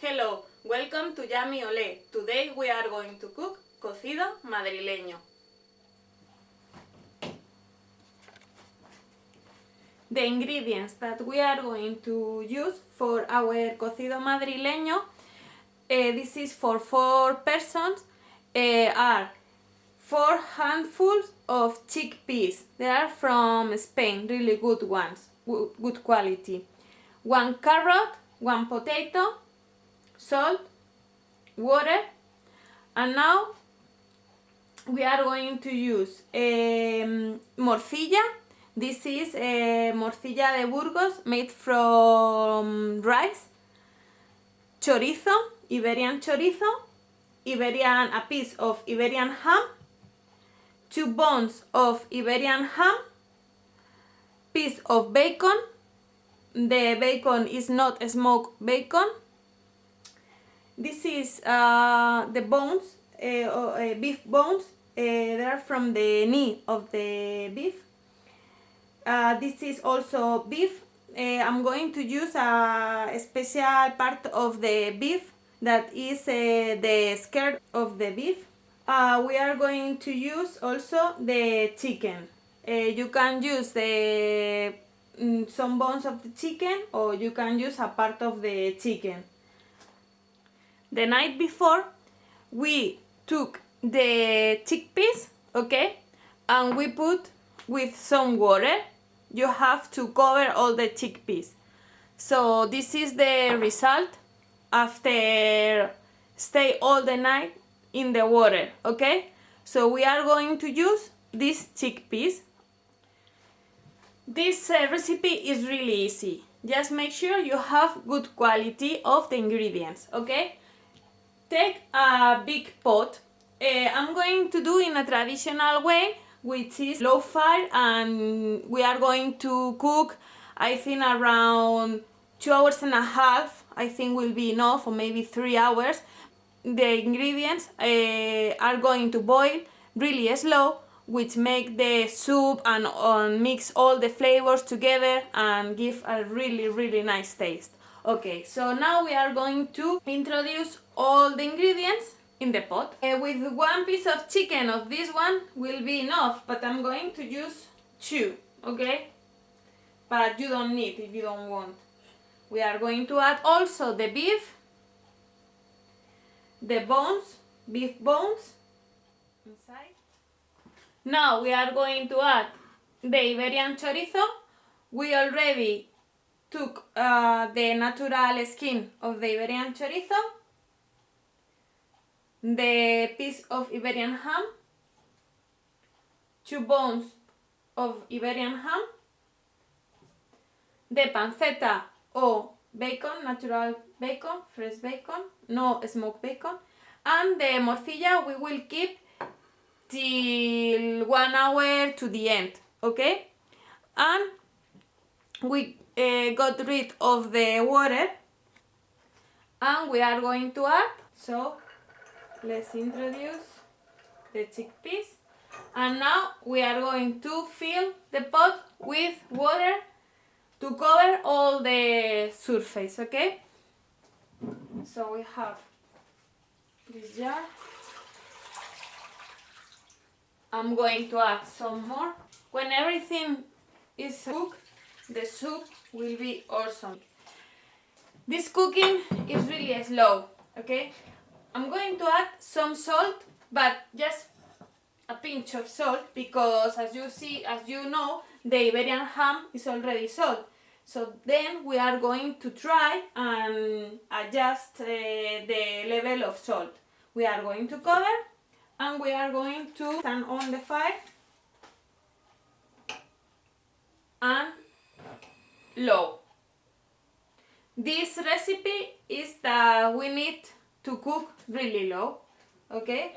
Hello, welcome to Yummyole. Today we are going to cook cocido madrileño. The ingredients that we are going to use for our cocido madrileño, this is for 4 persons, are 4 handfuls of chickpeas. They are from Spain, really good ones, good quality. 1 carrot, 1 potato, salt, water, and now we are going to use morcilla. This is morcilla de Burgos made from rice, chorizo, Iberian chorizo, a piece of Iberian ham, 2 bones of Iberian ham, piece of bacon. The bacon is not smoked bacon. This is the bones, beef bones. They are from the knee of the beef. This is also beef. I'm going to use a special part of the beef that is the skirt of the beef. We are going to use also the chicken. You can use some bones of the chicken, or you can use a part of the chicken. The night before we took the chickpeas, okay, and we put with some water. You have to cover all the chickpeas. So this is the result after stay all the night in the water, okay? So we are going to use these chickpeas. This recipe is really easy. Just make sure you have good quality of the ingredients, okay? Take a big pot. I'm going to do in a traditional way, which is low fire, and we are going to cook, I think, around 2 hours and a half. I think will be enough, or maybe 3 hours. The ingredients are going to boil really slow, which make the soup and mix all the flavors together and give a really nice taste. Okay, so now we are going to introduce all the ingredients in the pot. With 1 piece of chicken of this one will be enough, but I'm going to use 2, okay? But you don't need if you don't want. We are going to add also the beef, the bones, beef bones inside. Now we are going to add the Iberian chorizo. We already took the natural skin of the Iberian chorizo, the piece of Iberian ham, 2 bones of Iberian ham, the panceta or bacon, natural bacon, fresh bacon, no smoked bacon, and the morcilla we will keep till 1 hour to the end, okay? And we got rid of the water, and we are going to add, so let's introduce the chickpeas, and now we are going to fill the pot with water to cover all the surface, okay? So we have this jar. I'm going to add some more. When everything is cooked, the soup will be awesome. This cooking is really slow, okay? I'm going to add some salt, but just a pinch of salt, because as you know, the Iberian ham is already salt. So then we are going to try and adjust the level of salt. We are going to cover, and we are going to turn on the fire and low. This recipe is that we need to cook really low, okay?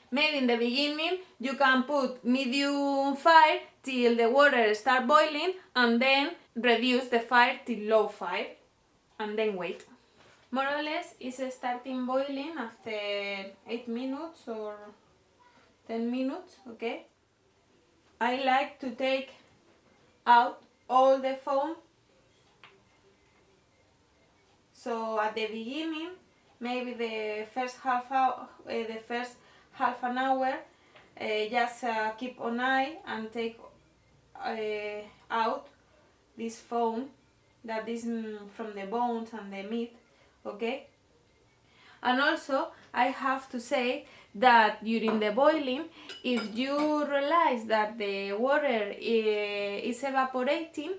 Maybe in the beginning you can put medium fire till the water start boiling, and then reduce the fire till low fire, and then wait. More or less it's starting boiling after 8 minutes or 10 minutes, okay? I like to take out all the foam So at the beginning, maybe the first half an hour, just keep an eye and take out this foam that is from the bones and the meat, okay? And also, I have to say that during the boiling, if you realize that the water is evaporating,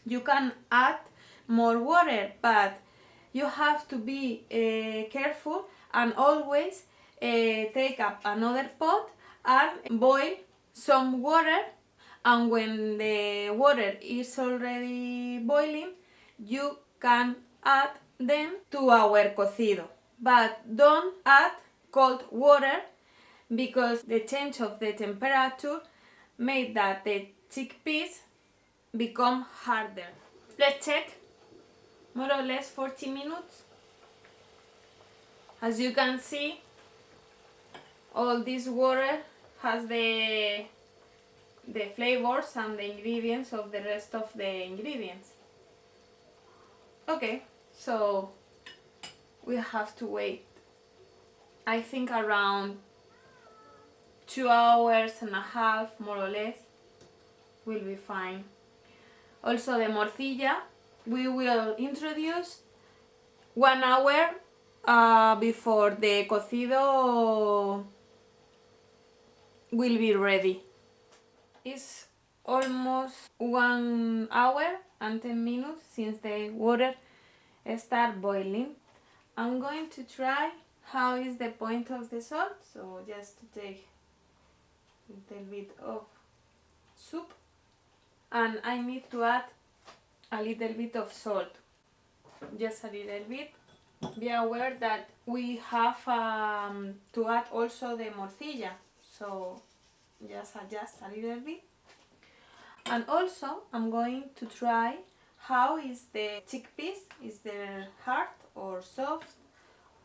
you can add more water, but you have to be careful and always take up another pot and boil some water, and when the water is already boiling, you can add them to our cocido. But don't add cold water, because the change of the temperature made that the chickpeas become harder. Let's check. More or less 40 minutes. As you can see, all this water has the flavors and the ingredients of the rest of the ingredients. Okay, so we have to wait, I think, around 2 hours and a half, more or less. Will be fine. Also, the morcilla we will introduce 1 hour before the cocido will be ready. It's almost 1 hour and 10 minutes since the water start boiling. I'm going to try how is the point of the salt. So just to take a little bit of soup, and I need to add a little bit of salt, just a little bit. Be aware that we have to add also the morcilla, so just adjust a little bit. And also I'm going to try how is the chickpeas, is they hard or soft,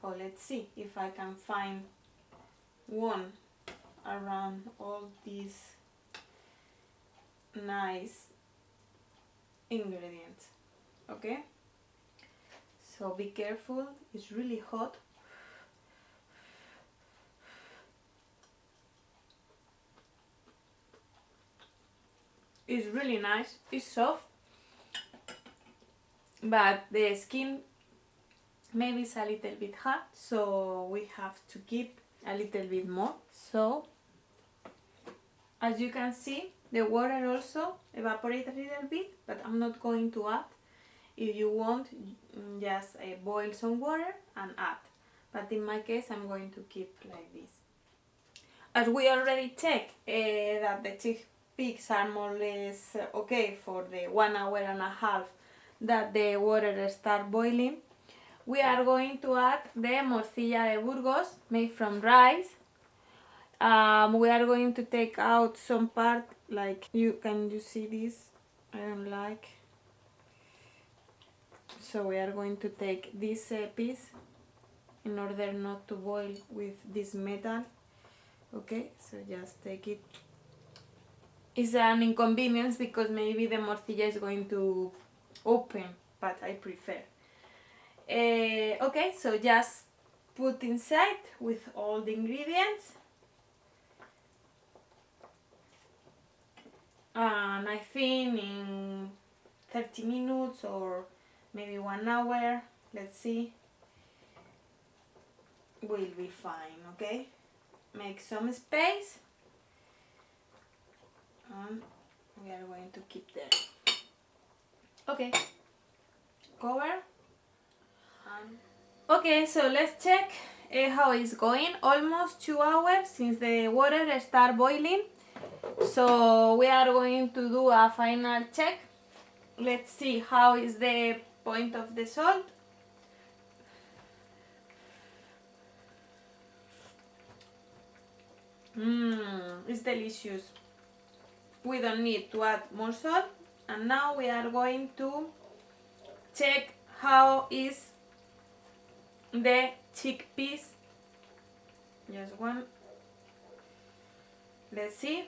or let's see if I can find one around all these nice ingredients. Okay, so be careful, it's really hot. It's really nice, it's soft, but the skin maybe is a little bit hard, so we have to keep a little bit more. So as you can see, the water also evaporates a little bit, but I'm not going to add. If you want, just boil some water and add, but in my case I'm going to keep like this. As we already checked that the chickpeas are more or less okay for the 1 hour and a half that the water start boiling, we are going to add the morcilla de Burgos made from rice. We are going to take out some part, like you see this, I don't like. So we are going to take this piece in order not to boil with this metal. Okay, so just take it. It's an inconvenience because maybe the morcilla is going to open, but I prefer. Okay, so just put inside with all the ingredients. And I think in 30 minutes or maybe 1 hour, let's see, will be fine. Okay, make some space and we are going to keep there. Okay, cover. Okay, so let's check how it's going. Almost 2 hours since the water start boiling, so we are going to do a final check. Let's see how is the point of the salt. It's delicious. We don't need to add more salt. And now we are going to check how is the chickpeas. Just one. Let's see.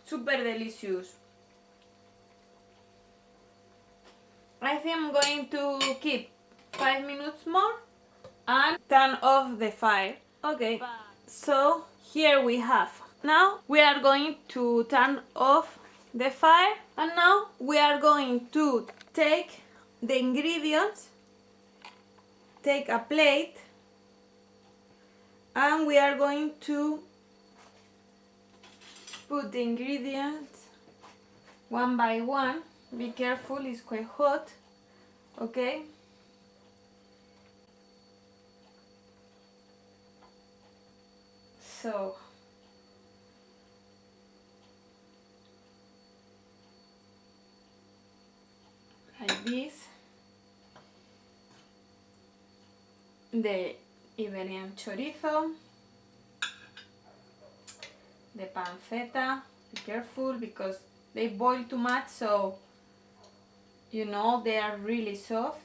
Super delicious. think I'm going to keep 5 minutes more and turn off the fire. Okay, so here we have. Now we are going to turn off the fire, and now we are going to take the ingredients, take a plate, and we are going to put the ingredients one by one. Be careful, it's quite hot. Okay. So like this, the Iberian chorizo, the panceta. Be careful because they boil too much, so you know they are really soft.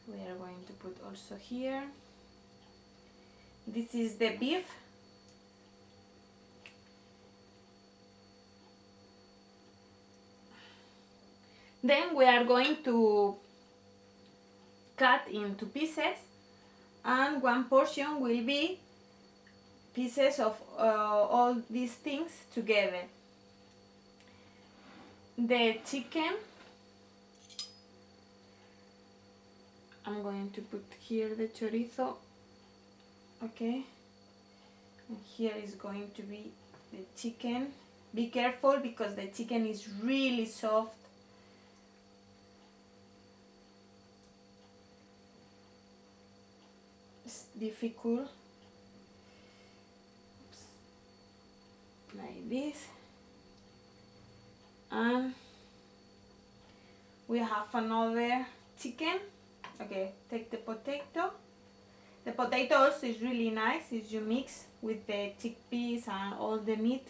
We are going to put also here. This is the beef. Then we are going to cut into pieces, and one portion will be pieces of all these things together. The chicken, I'm going to put here the chorizo, okay, and here is going to be the chicken. Be careful because the chicken is really soft. It's difficult. Oops. Like this. And we have another chicken. Okay, take the potato. The potato also is really nice if you mix with the chickpeas and all the meat.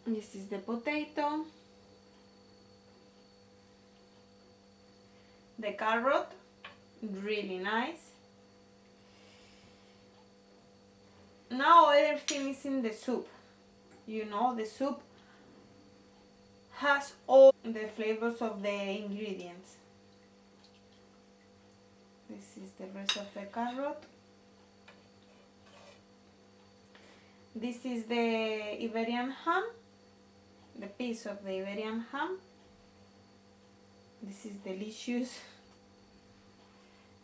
This is the potato. The carrot, really nice. Now everything is in the soup. You know, the soup has all the flavors of the ingredients. This is the rest of the carrot. This is the Iberian ham, the piece of the Iberian ham. This is delicious.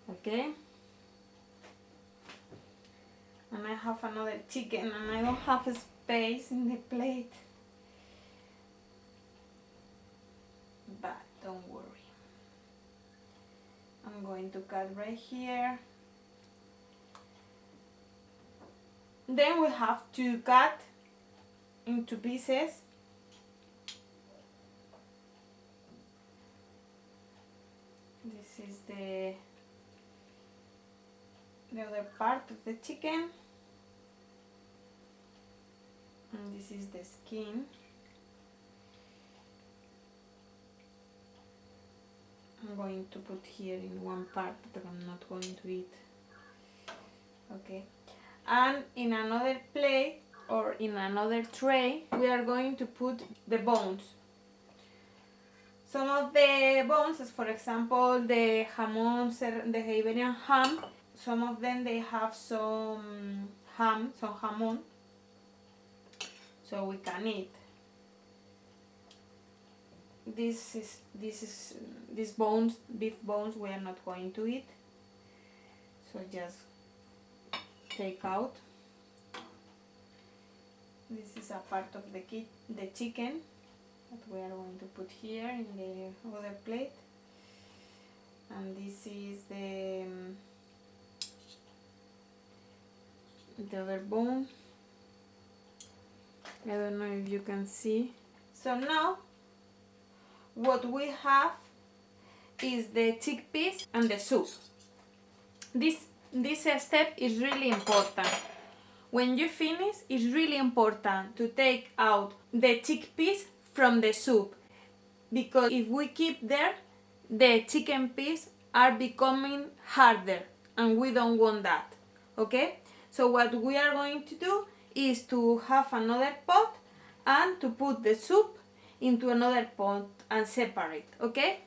Okay. And I have another chicken and I don't have a space in the plate. But don't worry. I'm going to cut right here. Then we have to cut into pieces. This is the other part of the chicken. And this is the skin. I'm going to put here in one part that I'm not going to eat. Okay. And in another plate or in another tray, we are going to put the bones. Some of the bones, as for example the the Iberian ham, some of them they have some jamón, so we can eat. These bones, beef bones, we are not going to eat. So just take out. This is a part of the chicken that we are going to put here in the other plate. And this is the other bone. I don't know if you can see. So now what we have is the chickpeas and the soup. This step is really important. When you finish, it's really important to take out the chickpeas from the soup, because if we keep there, the chicken peas are becoming harder and we don't want that. Okay? So what we are going to do is to have another pot and to put the soup into another pot and separate, okay?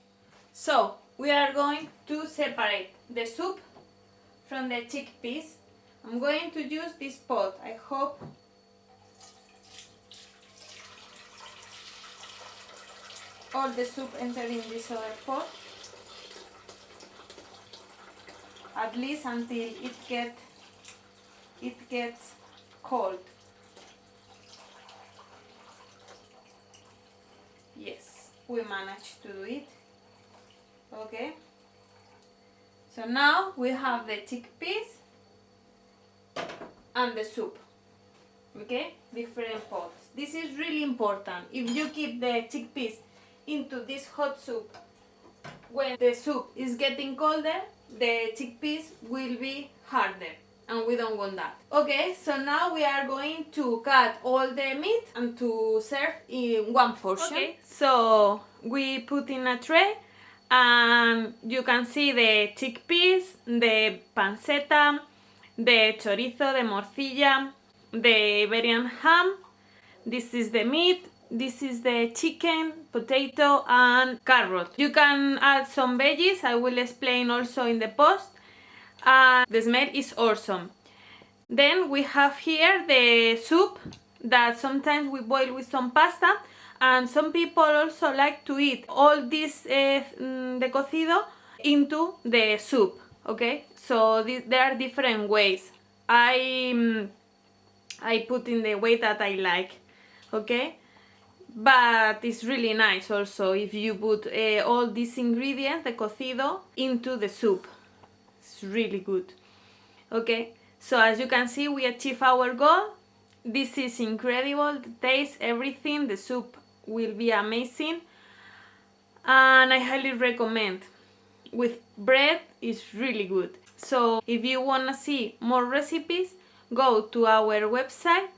So we are going to separate the soup from the chickpeas. I'm going to use this pot. I hope all the soup enter in this other pot, at least until it gets cold. Yes, we managed to do it. Okay, so now we have the chickpeas and the soup. Okay, different pots. This is really important. If you keep the chickpeas into this hot soup, when the soup is getting colder, the chickpeas will be harder, and we don't want that. Okay, so now we are going to cut all the meat and to serve in one portion. Okay, so we put in a tray, and you can see the chickpeas, the panceta, the chorizo, the morcilla, the Iberian ham. This is the meat. This is the chicken, potato, and carrot. You can add some veggies. I will explain also in the post. The smell is awesome. Then we have here the soup that sometimes we boil with some pasta, and some people also like to eat all this the cocido into the soup. Okay, so there are different ways. I put in the way that I like. Okay, but it's really nice also if you put all these ingredients, the cocido, into the soup. It's really good. Okay, so as you can see, we achieve our goal. This is incredible, the taste, everything. The soup will be amazing, and I highly recommend. With bread, it's really good. So if you want to see more recipes, go to our website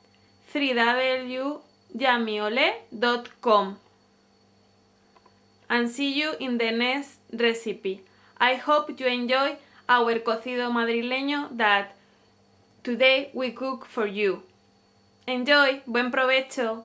www.yummyole.com and see you in the next recipe. I hope you enjoy our cocido madrileño that today we cook for you. Enjoy, buen provecho.